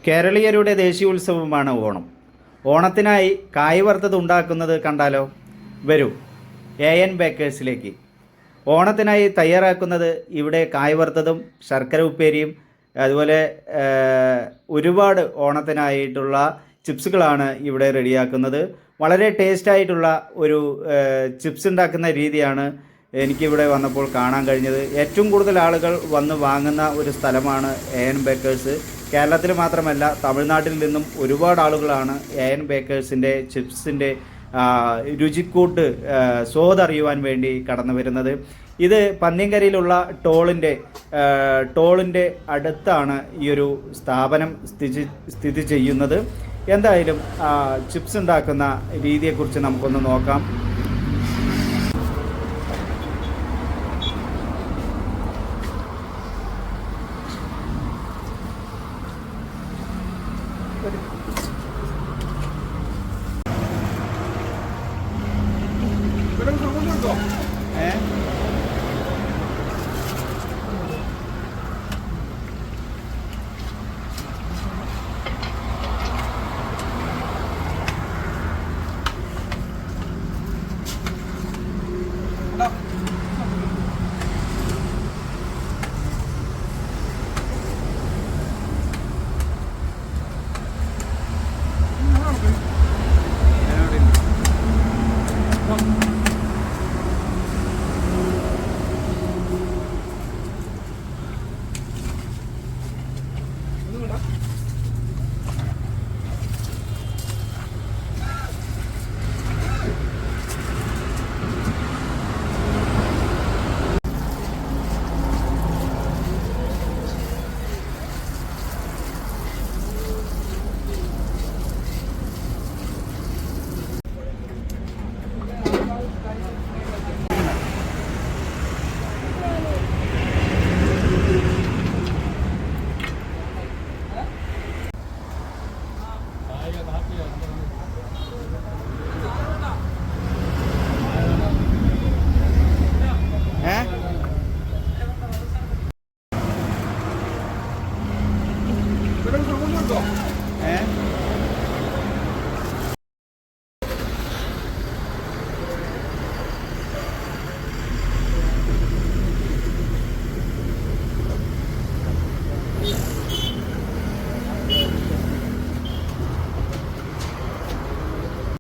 കേരളീയരുടെ ദേശീയോത്സവമാണ് ഓണം. ഓണത്തിനായി കായ് വറുത്തത് ഉണ്ടാക്കുന്നത് കണ്ടാലോ? വരൂ AN ബേക്കേഴ്സിലേക്ക്. ഓണത്തിനായി തയ്യാറാക്കുന്നത് ഇവിടെ കായ് വറുത്തതും ശർക്കര ഉപ്പേരിയും അതുപോലെ ഒരുപാട് ഓണത്തിനായിട്ടുള്ള ചിപ്സുകളാണ് ഇവിടെ റെഡിയാക്കുന്നത്. വളരെ ടേസ്റ്റായിട്ടുള്ള ഒരു ചിപ്സ് ഉണ്ടാക്കുന്ന രീതിയാണ് എനിക്കിവിടെ വന്നപ്പോൾ കാണാൻ കഴിഞ്ഞത്. ഏറ്റവും കൂടുതൽ ആളുകൾ വന്ന് വാങ്ങുന്ന ഒരു സ്ഥലമാണ് AN ബേക്കേഴ്സ്. കേരളത്തിൽ മാത്രമല്ല, തമിഴ്നാട്ടിൽ നിന്നും ഒരുപാട് ആളുകളാണ് AN ബേക്കേഴ്സിൻ്റെ ചിപ്സിൻ്റെ രുചിക്കൂട്ട് സ്വാദറിയുവാൻ വേണ്ടി കടന്നു വരുന്നത്. ഇത് പന്നിയങ്കരയിലുള്ള ടോളിൻ്റെ അടുത്താണ് ഈ ഒരു സ്ഥാപനം സ്ഥിതി ചെയ്യുന്നത്. എന്തായാലും ചിപ്സ് ഉണ്ടാക്കുന്ന രീതിയെക്കുറിച്ച് നമുക്കൊന്ന് നോക്കാം.